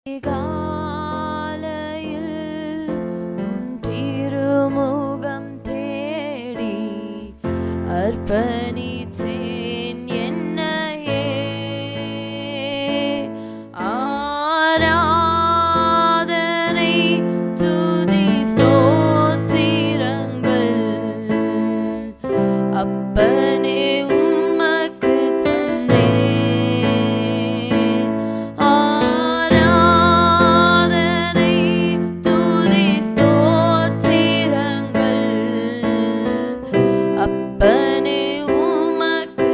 காலையில் திருமுகம் தேடி அர்ப்பணித்தேன் என்னையே. ஆராதனை துதி ஸ்தோத்திரங்கள் அப்பனே உமக்கு தந்தேன். அப்பனே உமக்கு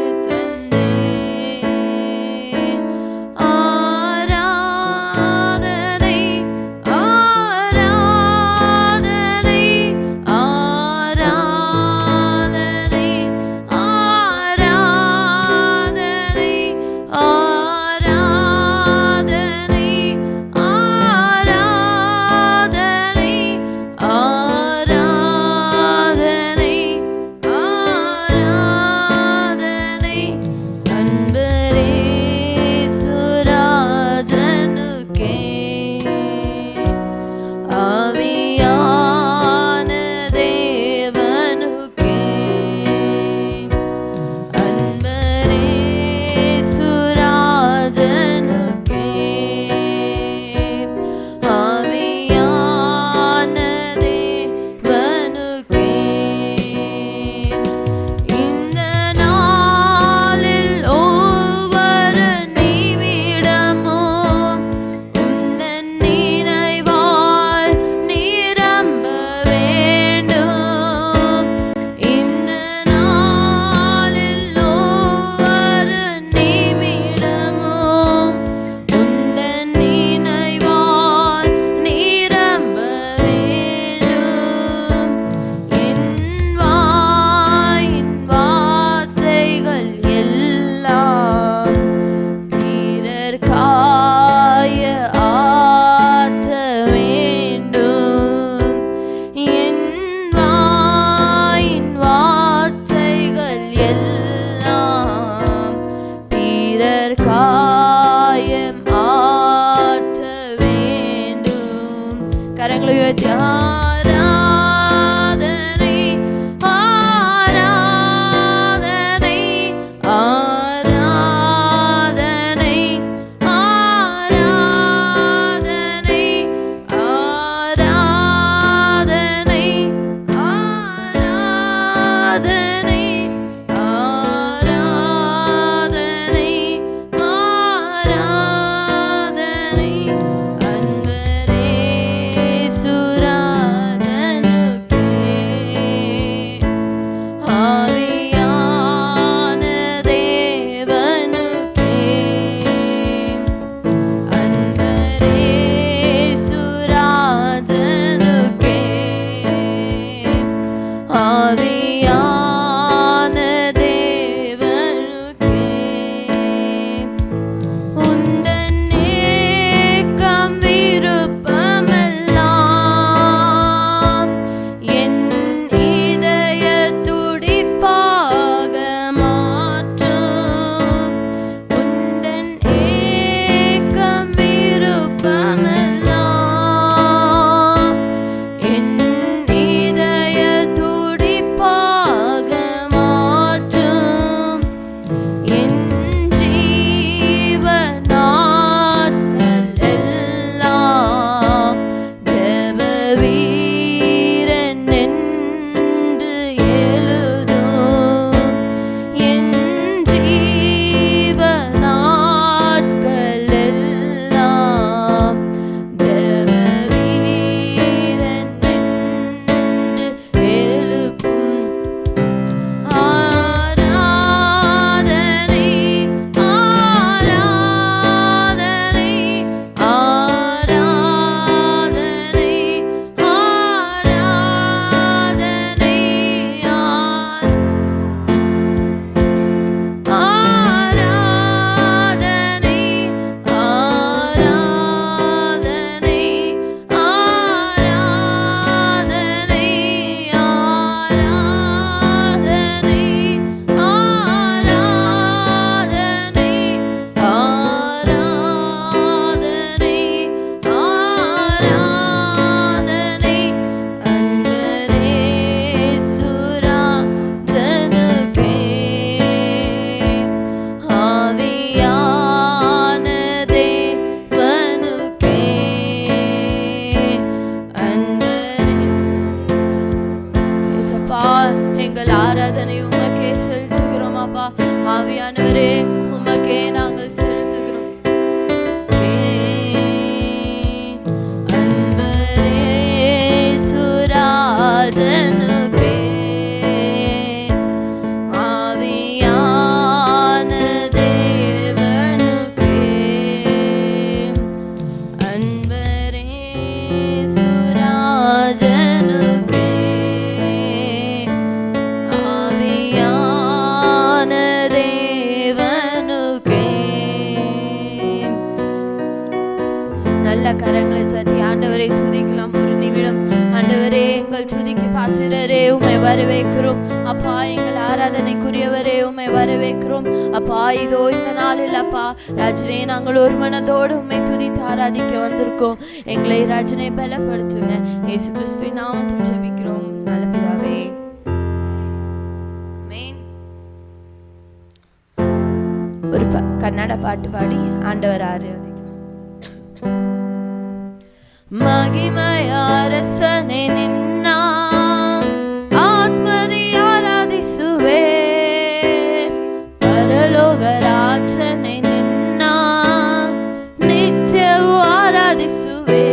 அப்பா. ஆவியானவரே உமக்கே நாங்கள் செலுத்துகிறோம். அன்பரே சுராஜனுக்கே ஆவியான தேவனுக்கே அன்பரே சுராஜனுக்கே ஆவியான தேவனுக்கே. நல்ல கரங்களை தட்டி ஆண்டவரை துதிக்கலாம் ஒரு நிமிடம். ஆண்டவரே எங்கள் துதிக்கு பாத்திரரே உம்மை வரவேற்கிறோம் அப்பா. எங்கள் ஆராதனைக்குரியவரே உம்மை வரவேற்கிறோம் அப்பா. இதோ இந்த நாளில் அப்பா ராஜனே நாங்கள் ஒரு மனதோடு உம்மை துதித்து ஆராதிக்க வந்திருக்கோம். எங்களை ராஜனை பலப்படுத்துங்க. இயேசு கிறிஸ்துவின் நாமத்தில் ஜெபிக்கிறோம் நல்ல பிதாவே. ஒரு கன்னட பாட்டு பாடி ஆண்டவர் ஆராதிக்கலாம். மகிமைய அரசனே ನಿನ್ನ ಆತ್ಮದಿ ಆರಾಧಿಸುವೆ. ಪರಲೋಕ ರಾಜನೇ ನಿನ್ನ ನಿತ್ಯವೂ ಆರಾಧಿಸುವೆ.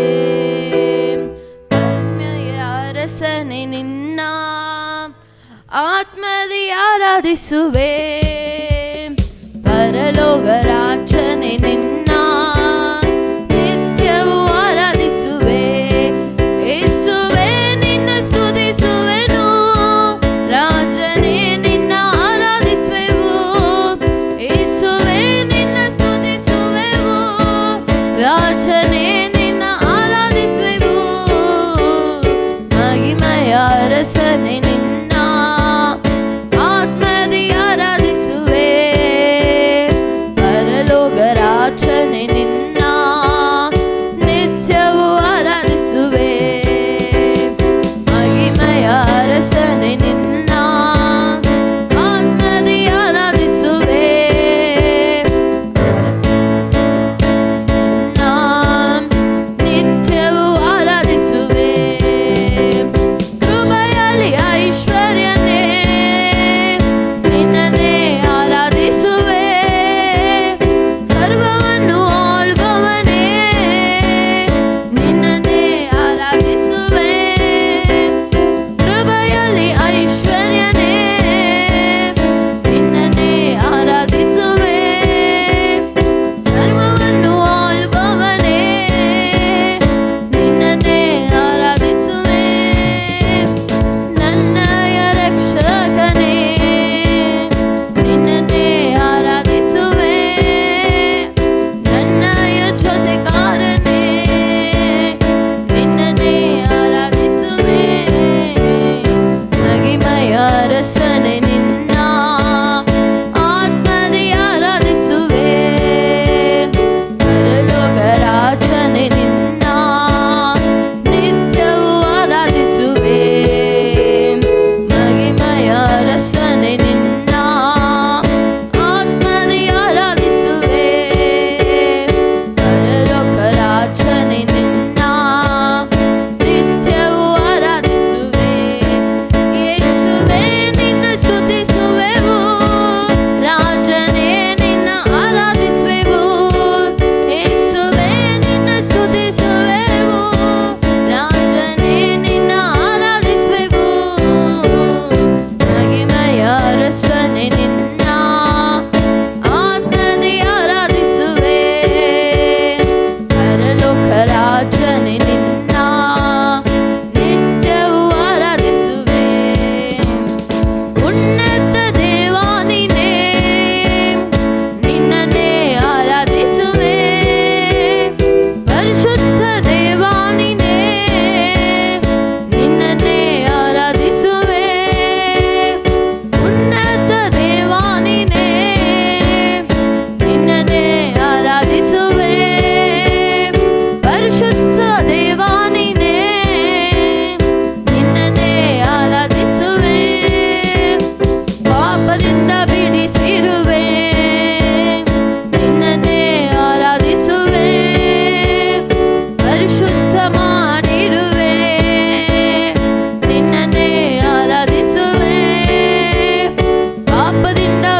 ಮಹಿಮೆಯ ಅರಸನೇ ನಿನ್ನ ಆತ್ಮದಿ ಆರಾಧಿಸುವೆ. ಪರಲೋಕ ರಾಜನೇ ನಿನ್ನ ನಿತ್ಯವೂ ಆರಾಧಿಸುವೆ. ಯೇಸುವೇ ನಿನ್ನ ಸ್ತುತಿಸುವೆನು. ರಾಜನೇ ನಿನ್ನ ಆರಾಧಿಸುವೆವು. ಯೇಸುವೇ ನಿನ್ನ ಸ್ತುತಿಸುವೆವು. ರಾಜನೇ ನಿನ್ನ ಆರಾಧಿಸುವೆವು. ಮಹಿಮೆಯ ಅರಸನೇ ನಿನ್ನ ಆತ್ಮದಿ ಆರಾಧಿಸುವೆ. ಪರಲೋಕ ರಾಜನೇ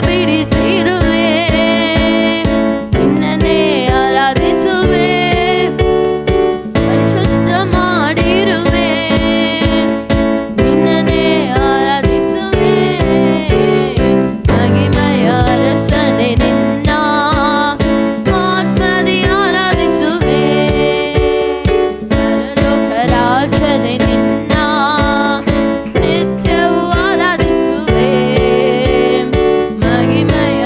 ಬಿಡಿಸಿರುವೆ ನಿನ್ನನ್ನೇ ಆರಾಧಿಸುವೆ ಪರಿಶುದ್ಧ ಮಾಡಿರುವೆ ನಿನ್ನನ್ನೇ ಆರಾಧಿಸುವೆ ಮಹಿಮೆಯ ಅರಸನೆ ನಿನ್ನ ಆತ್ಮದಿ ಆರಾಧಿಸುವೆ ಪರಲೋಕ ರಾಜನೆ ನಿನ್ನ ನಿತ್ಯವೂ ಆರಾಧಿಸುವೆ ಮಹಿಮೆಯ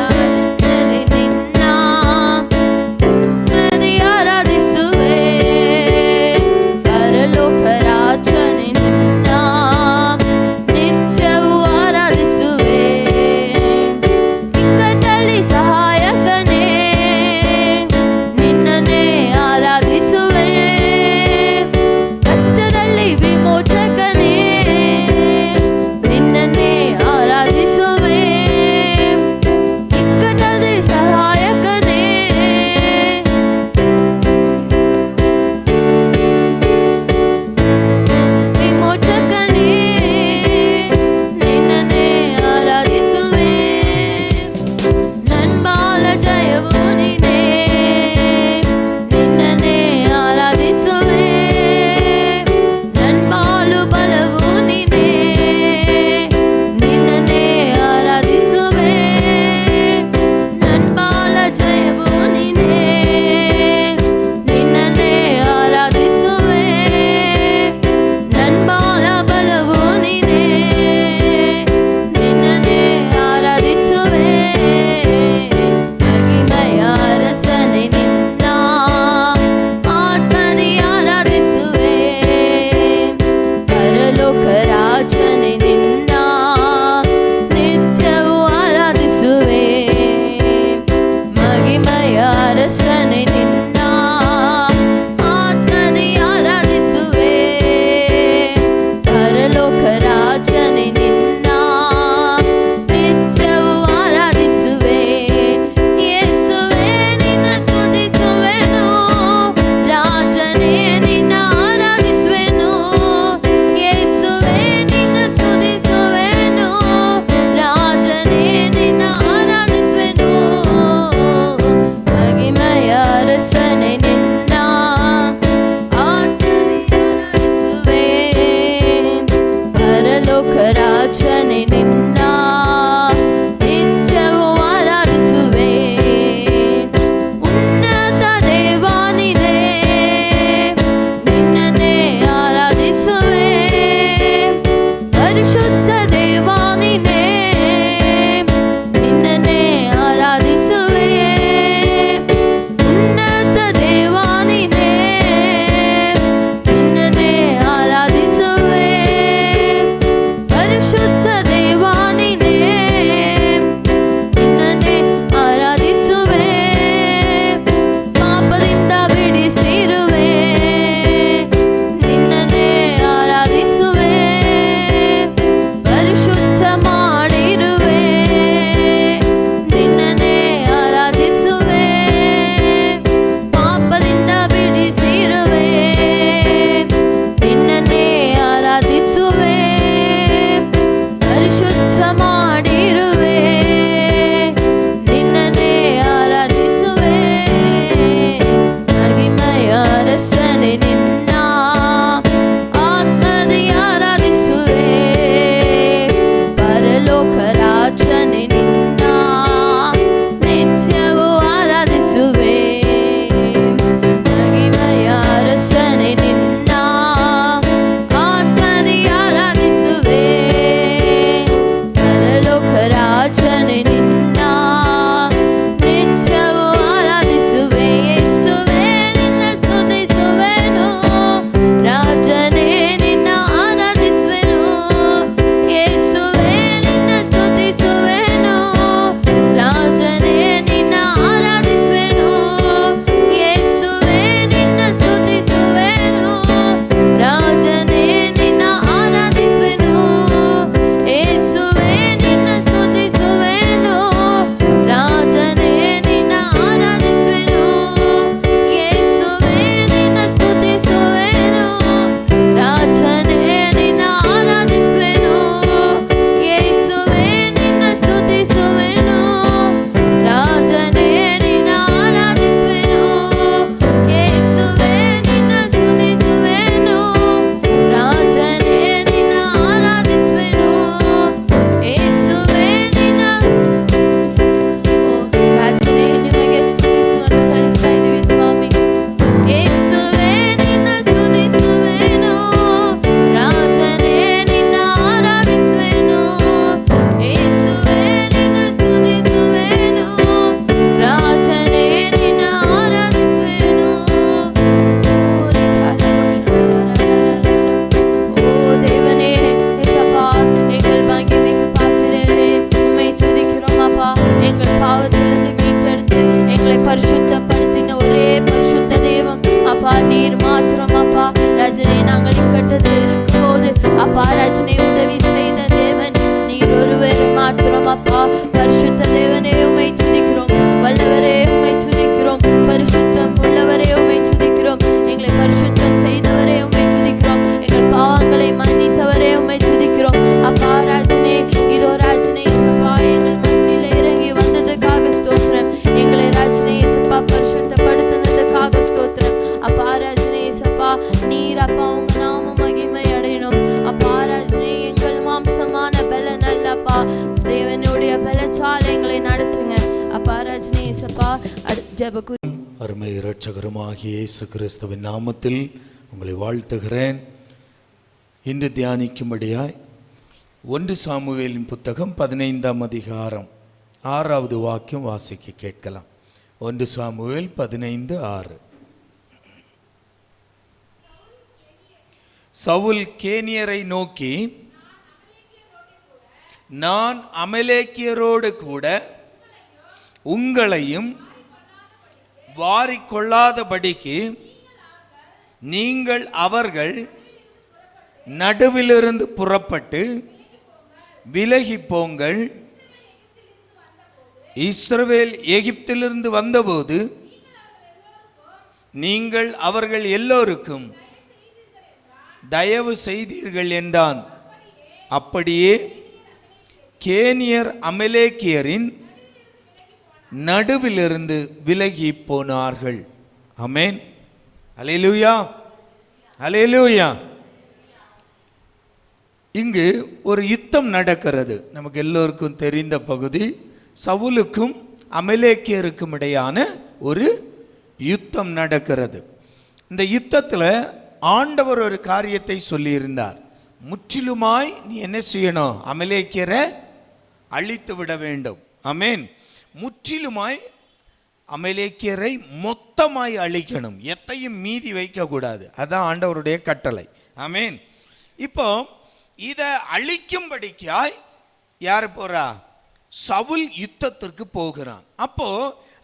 பாவத்திலிருந்து மீட்டெடுத்து எங்களை பரிசுத்தப்படுத்தின ஒரே பரிசுத்த தெய்வம் அப்பா நீர் மாத்திரம். அப்பா ரஜினி நாங்கள் இக்கட்டத்தில் இருக்கும் போது அப்பா ரஜினி உதவி செய்த தேவன் நீர் ஒருவர் மாத்திரம். அப்பா பரிசுத்த தேவனே உம்மை துதிக்கிறோம், வல்லவரே உம்மை துதிக்கிறோம், பரிசுத்தம் உள்ளவரே உம்மை துதிக்கிறோம், எங்களை பரிசுத்தம் செய்தவரே உம்மை துதிக்கிறோம், எங்கள் பாவங்களை மன்னித்தவரே உம்மை துதிக்கிறோம். அப்பா ராஜனே இதோ ராஜனே சப்பா எங்கள் மத்தியில இறங்கி வந்ததுக்காக ஸ்தோத்திரம், எங்களை ராஜனே சப்பா பரிசுத்தப்படுத்தினதுக்காக ஸ்தோத்திரம். அப்பா ராஜனே சப்பா நீர் அப்பா உங்க நாம மகிமை அடையணும். அப்பா ராஜனே எங்கள் மாம்சமான பலன் அல்லப்பா, தேவனுடைய பலச்சால எங்களை நடத்துங்க. அப்பா ராஜனே சப்பா ஜெப அருமை இரட்சகருமாகிய இயேசு கிறிஸ்துவின் நாமத்தில் உங்களை வாழ்த்துகிறேன். இன்று தியானிக்கும்படியாய் 1 சாமுவேலின் புத்தகம் 15ஆம் அதிகாரம் 6வது வாக்கியம் வாசிக்க கேட்கலாம். 1 சாமுவேல் 15:6. சவுல் கேனியரை நோக்கி, நான் அமலேக்கியரோடு கூட உங்களையும் வாரிக்கொள்ளாதபடிக்கு நீங்கள் அவர்கள் நடுவிலிருந்து புறப்பட்டு விலகி போங்கள். இஸ்ரவேல் எகிப்திலிருந்து வந்தபோது நீங்கள் அவர்கள் எல்லோருக்கும் தயவு செய்தீர்கள் என்றான். அப்படியே கேனியர் அமலேக்கியரின் நடுவிலிருந்து விலகி போனார்கள். ஆமென். அல்லேலூயா, அல்லேலூயா. இங்கு ஒரு யுத்தம் நடக்கிறது, நமக்கு எல்லோருக்கும் தெரிந்த பகுதி. சவுலுக்கும் அமலேக்கியருக்கும் இடையான ஒரு யுத்தம் நடக்கிறது. இந்த யுத்தத்தில் ஆண்டவர் ஒரு காரியத்தை சொல்லியிருந்தார். முற்றிலுமாய் நீ என்ன செய்யணும்? அமலேக்கியரை அழித்து விட வேண்டும். ஆமென். முற்றிலுமாய் அமலேக்கியரை மொத்தமாய் அழிக்கணும், எத்தையும் மீதி வைக்க கூடாது. அதான் ஆண்டவருடைய கட்டளை. ஆமென். இப்போ இதை அழிக்கும்படிக்காய் யார் போறா? சவுல் யுத்தத்திற்கு போகிறான். அப்போ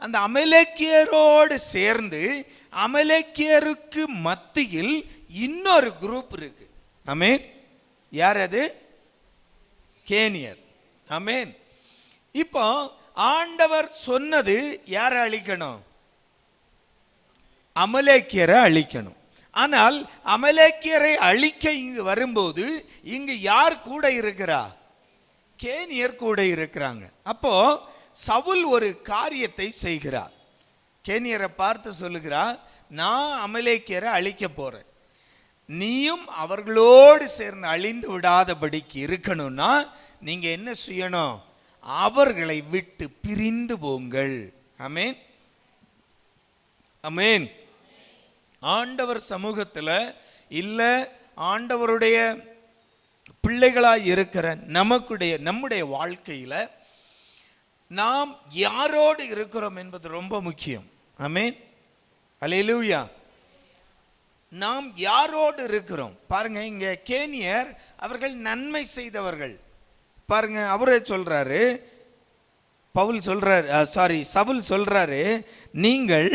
அந்த அமலேக்கியரோடு சேர்ந்து அமலேக்கியருக்கு மத்தியில் இன்னொரு குரூப் இருக்கு. ஆமென். யார் அது? கேனியர். ஆமென். இப்போ ஆண்டவர் சொன்னது யாரை அழிக்கணும்? அமலேக்கியரை அழிக்கணும். ஆனால் அமலேக்கியரை அழிக்க இங்கு வரும்போது இங்கு யார் கூட இருக்கிறா? கேனியர் கூட இருக்கிறாங்க. அப்போ சவுல் ஒரு காரியத்தை செய்கிறார். கேனியரை பார்த்து சொல்லுகிறார், நான் அமலேக்கியரை அழிக்க போறேன், நீயும் அவர்களோடு சேர்ந்து அழிந்து விடாதபடிக்கு இருக்கணும்னா நீங்க என்ன செய்யணும்? அவர்களை விட்டு பிரிந்து போங்கள். ஆமென், ஆமென். ஆண்டவர் சமூகத்தில் இல்ல, ஆண்டவருடைய பிள்ளைகளாய் இருக்கிற நம்முடைய வாழ்க்கையில நாம் யாரோடு இருக்கிறோம் என்பது ரொம்ப முக்கியம். ஆமென், அல்லேலூயா. நாம் யாரோடு இருக்கிறோம் பாருங்க. இங்க கேனியர் அவர்கள் நன்மை செய்தவர்கள். பாருங்க, அவரே சொல்றாரு, சவுல் சொல்றாரு, நீங்கள்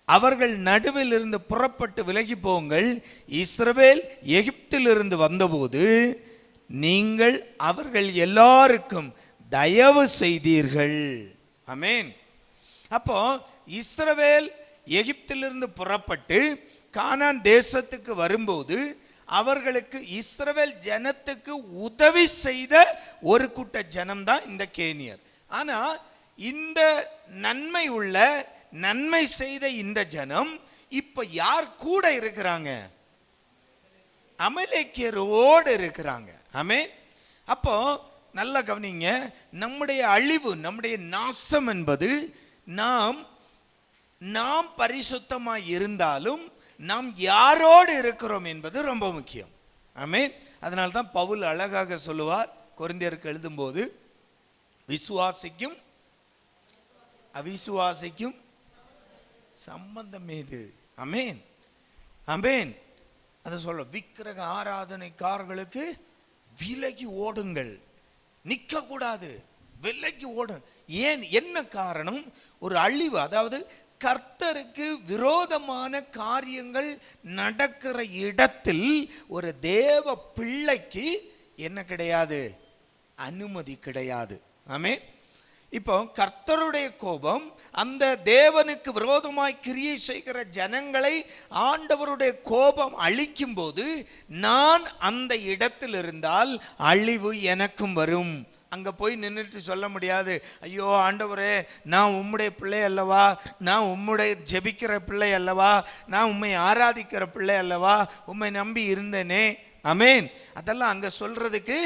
அவர்கள் நடுவில் இருந்து புறப்பட்டு விலகி போங்கள். இஸ்ரவேல் எகிப்திலிருந்து வந்தபோது நீங்கள் அவர்கள் எல்லாருக்கும் தயவு செய்தீர்கள். ஆமென். அப்போ இஸ்ரவேல் எகிப்திலிருந்து புறப்பட்டு கானான் தேசத்துக்கு வரும்போது அவர்களுக்கு இஸ்ரவேல் ஜனத்துக்கு உதவி செய்த ஒரு கூட்ட ஜனம்தான் இந்த கேனியர். ஆனா இந்த நன்மை செய்த இந்த ஜனம் இப்ப யார் கூட இருக்கிறாங்க? அமலேக்கியரோடு இருக்கிறாங்க. ஆமென். அப்போ நல்லா கவனிங்க, நம்முடைய அழிவு, நம்முடைய நாசம் என்பது நாம் பரிசுத்தமாய் இருந்தாலும் நாம் யாரோடு இருக்கிறோம் என்பது ரொம்ப முக்கியம். ஆமென். அதனால தான் பவுல் அழகாக சொல்லுவார் கொரிந்தியருக்கு எழுதும்போது, விசுவாசிக்கும் அவிசுவாசிக்கும் சம்பந்தம் ஏது? ஆமென், ஆமென். அதை சொல்ல, விக்கிரக ஆராதனைக்காரர்களுக்கு விலகி ஓடுங்கள், நிற்க கூடாது. விலகி ஓடணும். ஏன், என்ன காரணம்? ஒரு அழிவு, அதாவது கர்த்தருக்கு விரோதமான காரியங்கள் நடக்கிற இடத்தில் ஒரு தேவ பிள்ளைக்கு என்ன கிடையாது? அனுமதி கிடையாது. ஆமென். இப்போ கர்த்தருடைய கோபம் அந்த தேவனுக்கு விரோதமாய் கிரியை செய்கிற ஜனங்களை ஆண்டவருடைய கோபம் அழிக்கும் போது நான் அந்த இடத்தில் இருந்தால் அழிவு எனக்கும் வரும். அங்கே போய் நின்றுட்டு சொல்ல முடியாது, ஐயோ ஆண்டவரே நான் உம்முடைய பிள்ளை அல்லவா, நான் உம்முடைய ஜெபிக்கிற பிள்ளை அல்லவா, நான் உம்மை ஆராதிக்கிற பிள்ளை அல்லவா, உம்மை நம்பி இருந்தேனே. ஆமென். அதெல்லாம் அங்கே சொல்றதுக்கு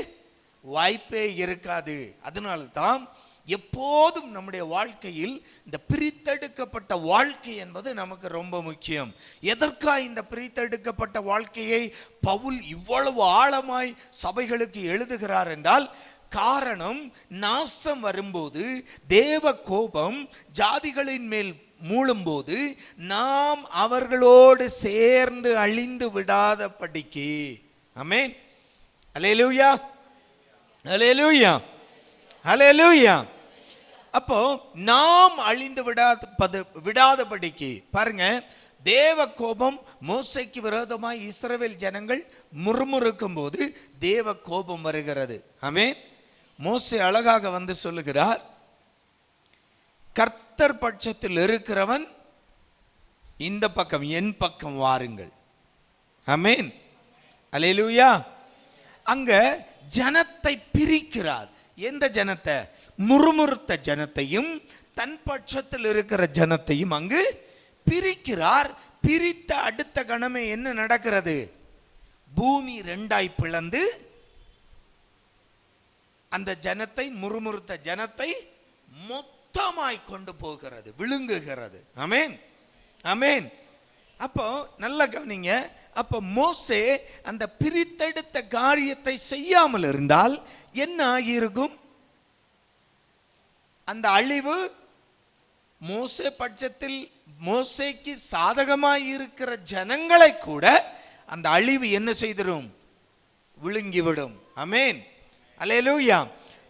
வாய்ப்பே இருக்காது. அதனால தான் எப்போதும் நம்முடைய வாழ்க்கையில் இந்த பிரித்தெடுக்கப்பட்ட வாழ்க்கை என்பது நமக்கு ரொம்ப முக்கியம். எதற்காக இந்த பிரித்தெடுக்கப்பட்ட வாழ்க்கையை பவுல் இவ்வளவு ஆழமாய் சபைகளுக்கு எழுதுகிறார் என்றால், காரணம் நாசம் வரும்போது, தேவ கோபம் ஜாதிகளின் மேல் மூழும்போது நாம் அவர்களோடு சேர்ந்து அழிந்து விடாதபடிக்கு. ஆமென். அல்லேலூயா, அல்லேலூயா, அல்லேலூயா. அப்போ நாம் அழிந்து விடாதபடிக்கு பாருங்க, தேவ கோபம் மோசேக்கு விரோதமாய் இஸ்ரவேல் ஜனங்கள் முறுமுறுக்கும் போது தேவ கோபம் வருகிறது. ஆமென். மோசே அழகாக வந்து சொல்லுகிறார், கர்த்தர் பட்சத்தில் இருக்கிறவன் இந்த பக்கம் என் பக்கம் வாருங்கள். ஆமென். அல்லேலூயா. அங்க ஜனத்தை பிரிக்கிறார். எந்த ஜனத்தை? முறுமுறுத்த ஜனத்தையும் தன் பட்சத்தில் இருக்கிற ஜனத்தையும் அங்கு பிரிக்கிறார். பிரித்த அடுத்த கணமே என்ன நடக்கிறது? பூமி ரெண்டாய் பிளந்து அந்த ஜனத்தை, முறுமுறுத்த ஜனத்தை மொத்தமாய் கொண்டு போகிறது, விழுங்குகிறது. ஆமென், ஆமென். அப்போ நல்ல கவனிங்க. அப்போ மோசே அந்த பிரித்தெடுத்த காரியத்தை செய்யாமல் இருந்தால் என்ன ஆகியிருக்கும்? அந்த அழிவு மோசே பட்சத்தில் மோசேக்கு சாதகமாய் இருக்கிற ஜனங்களை கூட அந்த அழிவு என்ன செய்திரும்? விழுங்கிவிடும். ஆமென், அல்லேலூயா.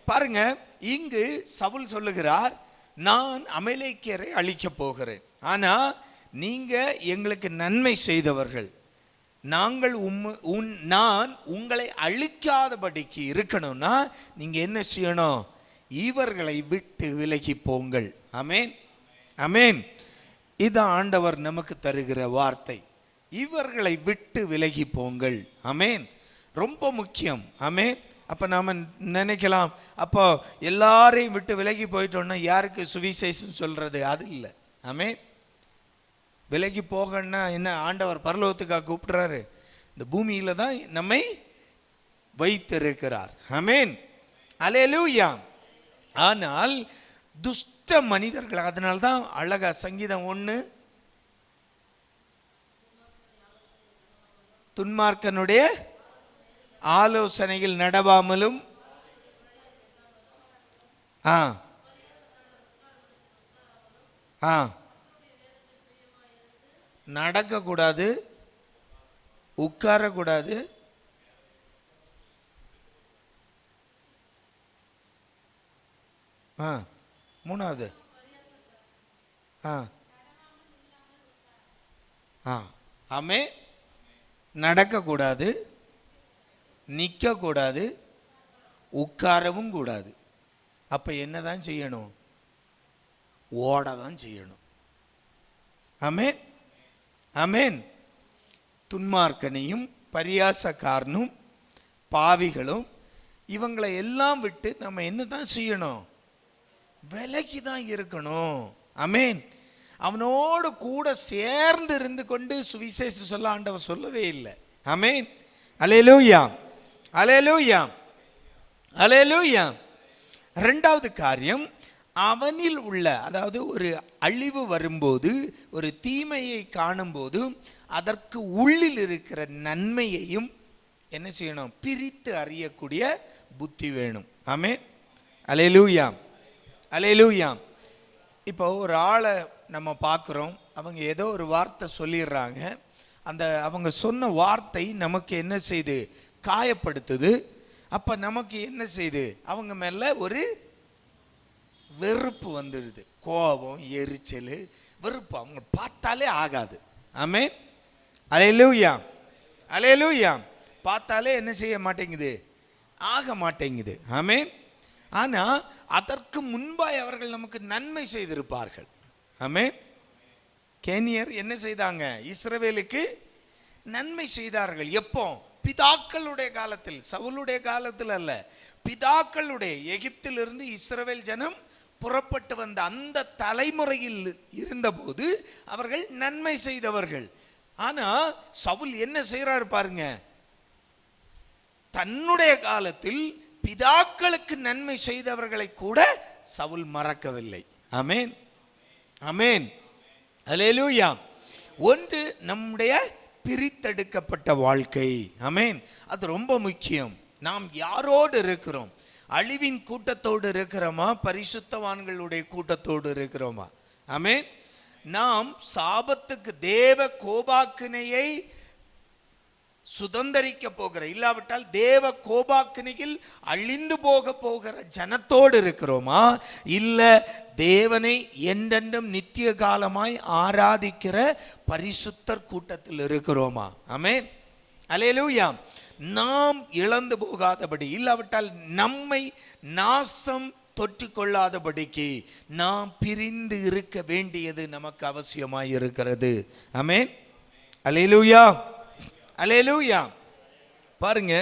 பாருங்க, இங்கு சவுல் சொல்லுகிறார், நான் அமலேக்கியரை அழிக்க போகிறேன், ஆனா நீங்க எங்களுக்கு நன்மை செய்தவர்கள், நாங்கள் நான் உங்களை அழிக்காதபடிக்கு இருக்கணும்னா நீங்க என்ன செய்யணும்? இவர்களை விட்டு விலகி போங்கள். ஆமென், ஆமென். இதான் ஆண்டவர் நமக்கு தருகிற வார்த்தை, இவர்களை விட்டு விலகி போங்கள். ஆமென். ரொம்ப முக்கியம். ஆமென். அப்போ நாம் நினைக்கலாம், அப்போ எல்லாரையும் விட்டு விலகி போயிட்டோம்னா யாருக்கு சுவிசேஷம் சொல்றது? அது இல்லை. ஆமென். விலகி போகன்னா என்ன? ஆண்டவர் பரலோகத்துக்காக கூப்பிடுறாரு, இந்த பூமியில தான் நம்மை வைத்திருக்கிறார். ஆமென், அல்லேலூயா. ஆனால் துஷ்ட மனிதர்கள், அதனால்தான் அழகா சங்கீதம் 1, துன்மார்க்கனுடைய ஆலோசனையில் நடவாமலும் நடக்கக்கூடாது, உட்காரக்கூடாது, மூணாவது ஆமே, நடக்கக்கூடாது, நிற்கக்கூடாது, உட்காரவும் கூடாது. அப்போ என்னதான் செய்யணும்? ஓட தான் செய்யணும். ஆமென், ஆமென். துன்மார்க்கனையும் பரியாசக்காரனும் பாவிகளும் இவங்களை எல்லாம் விட்டு நம்ம என்ன தான் செய்யணும்? விலகி தான் இருக்கணும். ஆமென். அவனோடு கூட சேர்ந்து இருந்து கொண்டு சுவிசேஷம் சொல்ல ஆண்டவர் சொல்லவே இல்லை. ஆமென், அல்லேலூயா, அல்லேலூயா, அல்லேலூயா. இரண்டாவது காரியம், அவனில் உள்ள, அதாவது ஒரு அழிவு வரும்போது, ஒரு தீமையை காணும்போது அதற்கு உள்ளில் இருக்கிற நன்மையையும் என்ன செய்யணும்? பிரித்து அறியக்கூடிய புத்தி வேணும். ஆமென், அல்லேலூயா, அல்லேலூயா. இப்போ ஒரு ஆளை நம்ம பார்க்குறோம், அவங்க ஏதோ ஒரு வார்த்தை சொல்லிடுறாங்க, அந்த அவங்க சொன்ன வார்த்தை நமக்கு என்ன செய்யுது? காயப்படுத்துது. அப்போ நமக்கு என்ன செய்யுது? அவங்க மேலே ஒரு வெறுப்பு வந்துடுது. கோபம், எரிச்சல், வெறுப்பு அவங்க பார்த்தாலே ஆகாது. ஆமென். அல்லேலூயா, அல்லேலூயா. பார்த்தாலே என்ன செய்ய மாட்டேங்குது, ஆக மாட்டேங்குது. ஆமென். ஆனால் அதற்கு முன்பாய் அவர்கள் நமக்கு நன்மை செய்திருப்பார்கள். ஆமென். கேனியர் என்ன செய்தாங்க, இஸ்ரவேலுக்கு நன்மை செய்தார்கள். எப்போ? பிதாக்களுடைய காலத்தில், சவுலுடைய காலத்தில் அல்ல, பிதாக்களுடைய, எகிப்திலிருந்து இஸ்ரவேல் ஜனம் புறப்பட்டு வந்த அந்த தலைமுறையில் இருந்தபோது அவர்கள் நன்மை செய்தவர்கள். ஆனா சவுல் என்ன செய்யறாரு பாருங்க, தன்னுடைய காலத்தில் பிதாக்களுக்கு நன்மை செய்தவர்களை கூட சவுல் மறக்கவில்லை. ஆமென், ஆமென், அல்லேலூயா. ஒன்று நம்முடைய பிரித்தெடுக்கப்பட்ட வாழ்க்கை. ஆமென். அது ரொம்ப முக்கியம். நாம் யாரோடு இருக்கிறோம்? அழிவின் கூட்டத்தோடு இருக்கிறோமா, பரிசுத்தவான்களுடைய கூட்டத்தோடு இருக்கிறோமா? ஆமென். நாம் சாபத்துக்கு, தேவ கோபாக்கினையை சுதந்தரிக்க போகிற, இல்லாவிட்டால் தேவ கோபாக்கினையில் அழிந்து போகிற ஜனத்தோடு இருக்கிறோமா, இல்ல தேவனை என்றென்றும் நித்திய காலமாய் ஆராதிக்கிற பரிசுத்தர் கூட்டத்தில் இருக்கிறோமா? ஆமென், அல்லேலூயா. நாம் இழந்து போகாதபடி, இல்லாவிட்டால் நம்மை நாசம் தொற்றிக்கொள்ளாதபடிக்கு நாம் பிரிந்து இருக்க வேண்டியது நமக்கு அவசியமாய் இருக்கிறது. ஆமென், அல்லேலூயா, அல்லேலூயா. பாருங்க,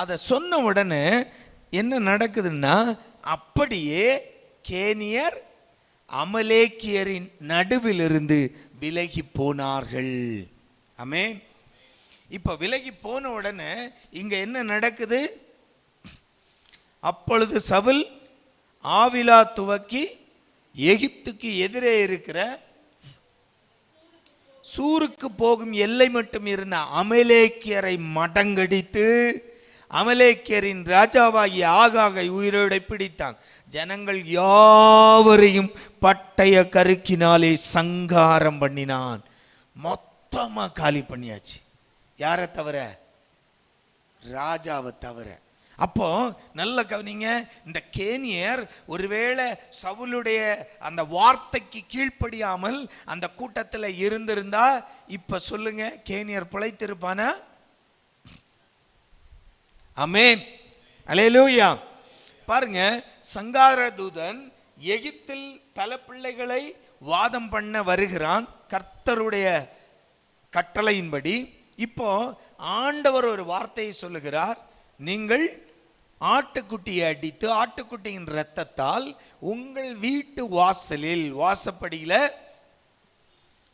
அதை சொன்ன உடனே என்ன நடக்குதுன்னா, அப்படியே கேனியர் அமலேக்கியரின் நடுவிலிருந்து விலகி போனார்கள். ஆமென். இப்ப விலகி போன உடனே இங்க என்ன நடக்குது? அப்பொழுது சவுல் ஆவிலா துவக்கி எகிப்துக்கு எதிரே இருக்கிற சூருக்கு போகும் எல்லை மட்டும் இருந்த அமலேக்கியரை மடங்கடித்து அமலேக்கியரின் ராஜாவாகிய ஆகாகை உயிரோடு பிடித்தான். ஜனங்கள் யாவரையும் பட்டய கருக்கினாலே சங்காரம் பண்ணினான். மொத்தமா காலி பண்ணியாச்சு. யாரை தவிர? ராஜாவை தவிர. அப்போ நல்ல கவனிங்க, இந்த கேனியர் ஒருவேளை சவுலுடைய அந்த வார்த்தைக்கு கீழ்ப்படியாமல் அந்த கூட்டத்தில் இருந்திருந்தா, இப்ப சொல்லுங்க, கேனியர் பிழைத்திருப்பானா? ஆமென், அல்லேலூயா. பாருங்க, சங்கார தூதன் எகிப்தில் பல பிள்ளைகளை வாதம் பண்ண வருகிறான் கர்த்தருடைய கட்டளையின்படி. இப்போ ஆண்டவர் ஒரு வார்த்தையை சொல்லுகிறார், நீங்கள் ஆட்டுக்குட்டியை அடித்து ஆட்டுக்குட்டியின் இரத்தத்தால் உங்கள் வீட்டு வாசலில், வாசப்படியில்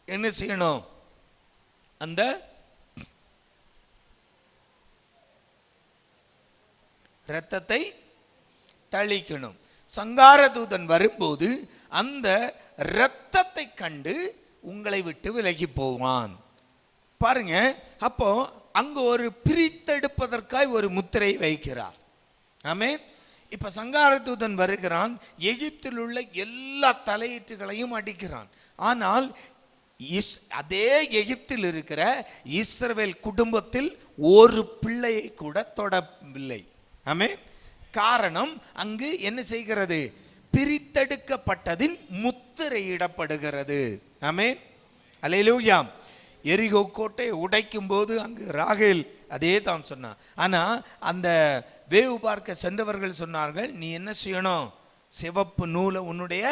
என்ன செய்யணும்? அந்த இரத்தத்தை தளிக்கணும். சங்கார தூதன் வரும்போது அந்த இரத்தத்தை கண்டு உங்களை விட்டு விலகி போவான். பாருங்க, அப்போ அங்கு ஒரு பிரித்தெடுப்பதற்காய் ஒரு முத்திரை வைக்கிறார். ஆமென். இப்ப சங்கார தூதன் வருகிறான், எகிப்தில் உள்ள எல்லா தலையீட்டுகளையும் அடிக்கிறான். ஆனால் அதே எகிப்தில் இருக்கிற இஸ்ரவேல் குடும்பத்தில் ஒரு பிள்ளையை கூட தொடவில்லை. ஆமென். காரணம், அங்கு என்ன செய்கிறது? பிரித்தெடுக்கப்பட்டதின் முத்திரையிடப்படுகிறது. ஆமென், அல்லேலூயா. எரிகோ கோட்டை உடைக்கும் போது அங்கு ராகேல் அதே தான் சொன்னான். ஆனா அந்த வேவு பார்க்க சென்றவர்கள் சொன்னார்கள், நீ என்ன செய்யணும்? சிவப்பு நூலை உன்னுடைய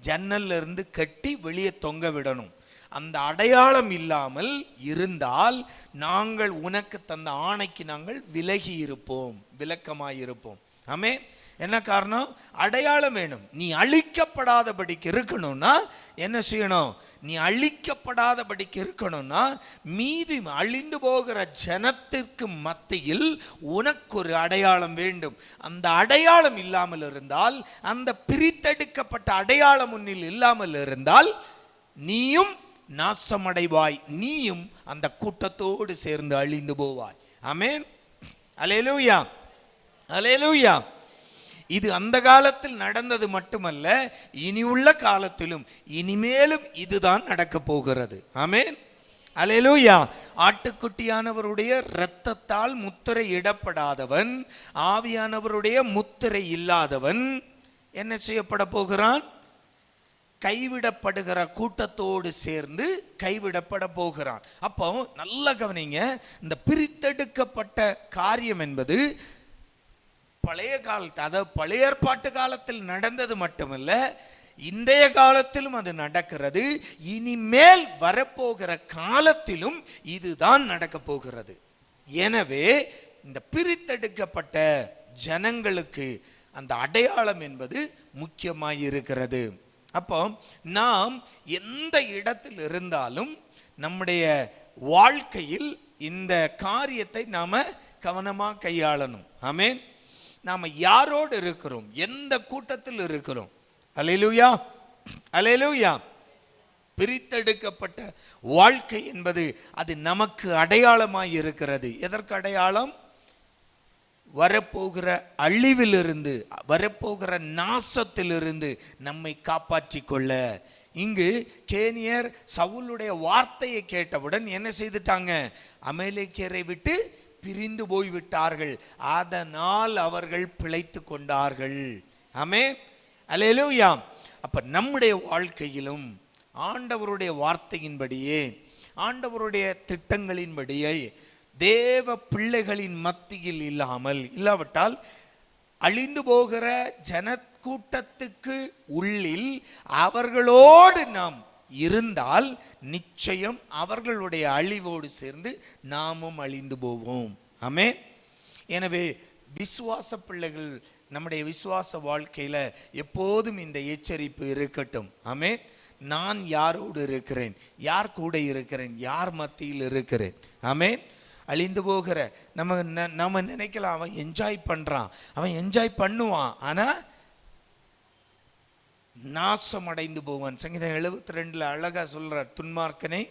ஜன்னல்ல இருந்து கட்டி வெளியே தொங்க விடணும். அந்த அடையாளம் இல்லாமல் இருந்தால் நாங்கள் உனக்கு தந்த ஆணைக்கு நாங்கள் விலகி இருப்போம், விலக்கமாயிருப்போம். ஆமென். என்ன காரணம்? அடையாளம் வேணும். நீ அழிக்கப்படாதபடிக்கு இருக்கணும்னா என்ன செய்யணும்? நீ அழிக்கப்படாதபடிக்கு இருக்கணும்னா மீதி அழிந்து போகிற ஜனத்திற்கு மத்தியில் உனக்கு ஒரு அடையாளம் வேண்டும். அந்த அடையாளம் இல்லாமல் இருந்தால், அந்த பிரித்தெடுக்கப்பட்ட அடையாளம் உன்னில் இல்லாமல் இருந்தால் நீயும் நாசமடைவாய், நீயும் அந்த கூட்டத்தோடு சேர்ந்து அழிந்து போவாய். ஆமென், அல்லேலூயா, அல்லேலூயா. இது அந்த காலத்தில் நடந்தது மட்டுமல்ல, இனி உள்ள காலத்திலும் இனிமேலும் இதுதான் நடக்க போகிறது. ஆமென், அல்லேலூயா. ஆட்டுக்குட்டியானவருடைய இரத்தத்தால் முத்திரை இடப்படாதவன், ஆவியானவருடைய முத்திரை இல்லாதவன் என்ன செய்யப்பட போகிறான்? கைவிடப்படுகிற கூட்டத்தோடு சேர்ந்து கைவிடப்பட போகிறான். அப்போ நல்ல கவனிங்க, இந்த பிரித்தெடுக்கப்பட்ட காரியம் என்பது பழைய காலத்து, அதாவது பழைய ஏற்பாட்டு காலத்தில் நடந்தது மட்டுமல்ல, இன்றைய காலத்திலும் அது நடக்கிறது. இனிமேல் வரப்போகிற காலத்திலும் இதுதான் நடக்க போகிறது. எனவே இந்த பிரித்தெடுக்கப்பட்ட ஜனங்களுக்கு அந்த அடையாளம் என்பது முக்கியமாய் இருக்கிறது. அப்போ நாம் எந்த இடத்தில் இருந்தாலும் நம்முடைய வாழ்க்கையில் இந்த காரியத்தை நாம கவனமாக கையாளணும். ஆமென். நாம் யாரோடு இருக்கிறோம், எந்த கூட்டத்தில் இருக்கிறோம்? அல்லேலூயா, அல்லேலூயா. பிரித்தெடுக்கப்பட்ட வாழ்க்கை என்பது அது நமக்கு அடையாளமாய் இருக்கிறது. எதற்கு அடையாளம்? வரப்போகிற அழிவிலிருந்து, வரப்போகிற நாசத்திலிருந்து நம்மை காப்பாற்றி கொள்ள. இங்கு கேனியர் சவுலுடைய வார்த்தையை கேட்டவுடன் என்ன செய்துட்டாங்க? அமலேக்கியரை விட்டு பிரிந்து போய்விட்டார்கள். அதனால் அவர்கள் பிழைத்து கொண்டார்கள். ஆமென், அல்லேலூயா. அப்ப நம்முடைய வாழ்க்கையிலும் ஆண்டவருடைய வார்த்தையின்படியே, ஆண்டவருடைய திட்டங்களின்படியே, தேவ பிள்ளைகளின் மத்தியில் இல்லாவிட்டால் அழிந்து போகிற ஜனக்கூட்டத்துக்கு உள்ளில் அவர்களோடு நாம் இருந்தால் நிச்சயம் அவர்களுடைய அழிவோடு சேர்ந்து நாமும் அழிந்து போவோம். ஆமென். எனவே விசுவாச பிள்ளைகள் நம்முடைய விசுவாச வாழ்க்கையில எப்போதும் இந்த எச்சரிப்பு இருக்கட்டும். ஆமென். நான் யாரோடு இருக்கிறேன், யார் கூட இருக்கிறேன், யார் மத்தியில் இருக்கிறேன்? ஆமென். அழிந்து போகிற நம்ம நினைக்கலாம் அவன் என்ஜாய் பண்றான், அவன் என்ஜாய் பண்ணுவான், ஆனா நாசம் அடைந்து போவான். சங்கீதம் 72 அழகா சொல்றார், துன்மார்க்கனை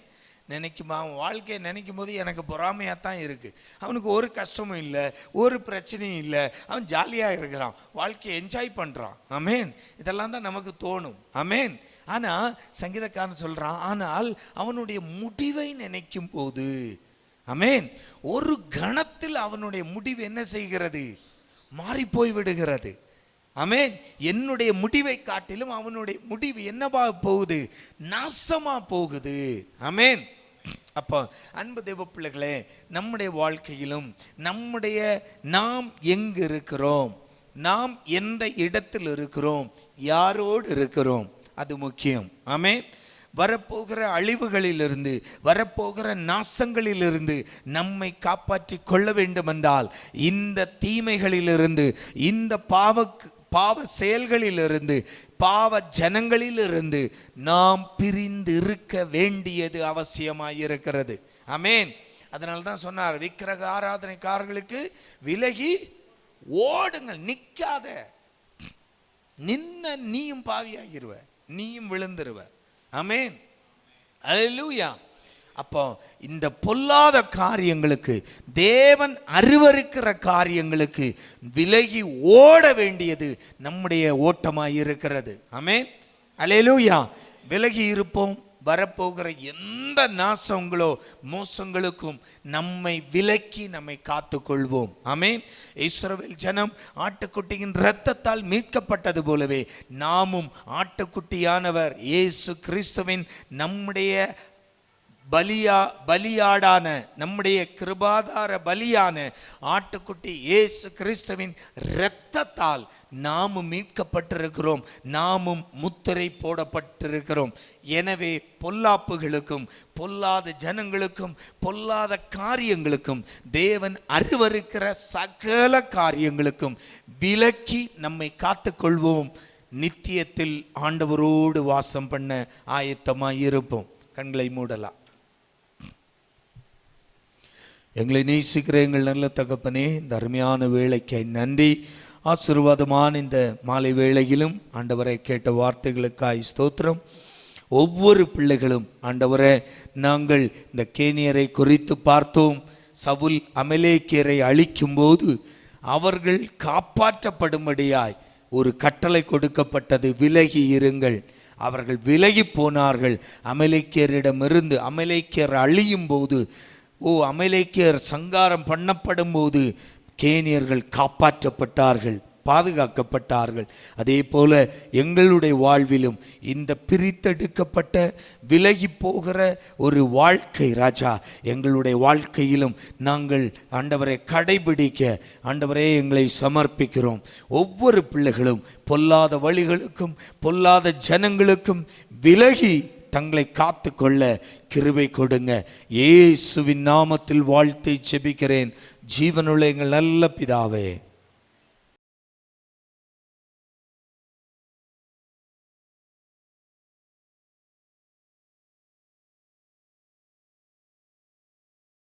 நினைக்குமா, அவன் வாழ்க்கையை நினைக்கும் போது எனக்கு பொறாமையாத்தான் இருக்கு. அவனுக்கு ஒரு கஷ்டமும் இல்லை, ஒரு பிரச்சனையும் இல்லை, அவன் ஜாலியாக இருக்கிறான், வாழ்க்கையை என்ஜாய் பண்ணுறான். ஆமென். இதெல்லாம் தான் நமக்கு தோணும். ஆமென். ஆனால் சங்கீதக்காரன் சொல்கிறான், ஆனால் அவனுடைய முடிவை நினைக்கும் போது, ஆமென், ஒரு கணத்தில் அவனுடைய முடிவு என்ன செய்கிறது? மாறி போய் விடுகிறது. ஆமென். என்னுடைய முடிவை காட்டிலும் அவனுடைய முடிவு என்னவா போகுது? நாசமா போகுது. ஆமென். அப்போ அன்பு தேவ பிள்ளைகளே, நம்முடைய வாழ்க்கையிலும் நாம் எங்கு இருக்கிறோம், நாம் எந்த இடத்தில் இருக்கிறோம், யாரோடு இருக்கிறோம், அது முக்கியம். ஆமென். வரப்போகிற அழிவுகளிலிருந்து, வரப்போகிற நாசங்களிலிருந்து நம்மை காப்பாற்றி கொள்ள வேண்டுமென்றால் இந்த தீமைகளிலிருந்து, இந்த பாவ செயல்களிலிருந்து, பாவ ஜனங்களிலிருந்து நாம் பிரிந்து இருக்க வேண்டியது அவசியமாயிருக்கிறது. ஆமென். அதனால தான் சொன்னார், விக்கிரக ஆராதனைக்காரர்களுக்கு விலகி ஓடுங்கள், நிற்காத. நின்ன நீயும் பாவியாகிருவ, நீயும் விழுந்துருவ. ஆமென், அல்லேலூயா. அப்போ இந்த பொல்லாத காரியங்களுக்கு, தேவன் அருவருக்கிற காரியங்களுக்கு விலகி ஓட வேண்டியது நம்முடைய ஓட்டமாய் இருக்கிறது. ஆமென், அல்லேலூயா. விலகி இருப்போம். வரப்போகிற எந்த நாசங்களோ மோசங்களுக்கும் நம்மை விலக்கி நம்மை காத்துக்கொள்வோம். ஆமென். இஸ்ரவேல் ஜனம் ஆட்டுக்குட்டியின் இரத்தத்தால் மீட்கப்பட்டது போலவே நாமும் ஆட்டுக்குட்டியானவர் இயேசு கிறிஸ்துவின் நம்முடைய பலியாடான, நம்முடைய கிருபாதார பலியான ஆட்டுக்குட்டி இயேசு கிறிஸ்துவின் இரத்தத்தால் நாமும் மீட்கப்பட்டிருக்கிறோம், நாமும் முத்திரை போடப்பட்டிருக்கிறோம். எனவே பொல்லாப்புகளுக்கும், பொல்லாத ஜனங்களுக்கும், பொல்லாத காரியங்களுக்கும், தேவன் அருவருக்கிற சகல காரியங்களுக்கும் விலக்கி நம்மை காத்துக்கொள்வோம். நித்தியத்தில் ஆண்டவரோடு வாசம் பண்ண ஆயத்தமாய் இருப்போம். கண்களை மூடலாம். எங்களை நேசிக்கிற எங்கள் நல்ல தகப்பனே, இந்த அருமையான வேளைக்கு நன்றி. ஆசீர்வாதமான இந்த மாலை வேளையிலும் ஆண்டவரை கேட்ட வார்த்தைகளுக்காய் ஸ்தோத்திரம். ஒவ்வொரு பிள்ளைகளும் ஆண்டவரே, நாங்கள் இந்த கேனியரை குறித்து பார்த்தோம். சவுல் அமலேக்கியரை அழிக்கும்போது அவர்கள் காப்பாற்றப்படும்படியாய் ஒரு கட்டளை கொடுக்கப்பட்டது, விலகி இருங்கள். அவர்கள் விலகி போனார்கள் அமலேக்கியரிடமிருந்து. அமலேக்கியர் அழியும் போது, அமலேக்கியர் சங்காரம் பண்ணப்படும் போது கேனியர்கள் காப்பாற்றப்பட்டார்கள். பாதுகாக்கப்பட்டார்கள். அதே போல எங்களுடைய வாழ்விலும் இந்த பிரித்தெடுக்கப்பட்ட விலகி போகிற ஒரு வாழ்க்கை ராஜா, எங்களுடைய வாழ்க்கையிலும் நாங்கள் ஆண்டவரை கடைபிடிக்க ஆண்டவரே எங்களை சமர்ப்பிக்கிறோம். ஒவ்வொரு பிள்ளைகளும் பொல்லாத வழிகளுக்கும் பொல்லாத ஜனங்களுக்கும் விலகி தங்களை காத்து கொள்ள கிருபை கொடுங்க. இயேசுவின் நாமத்தில் வாழ்த்தை ஜெபிக்கிறேன் ஜீவனுள்ள எங்கள் நல்ல பிதாவே.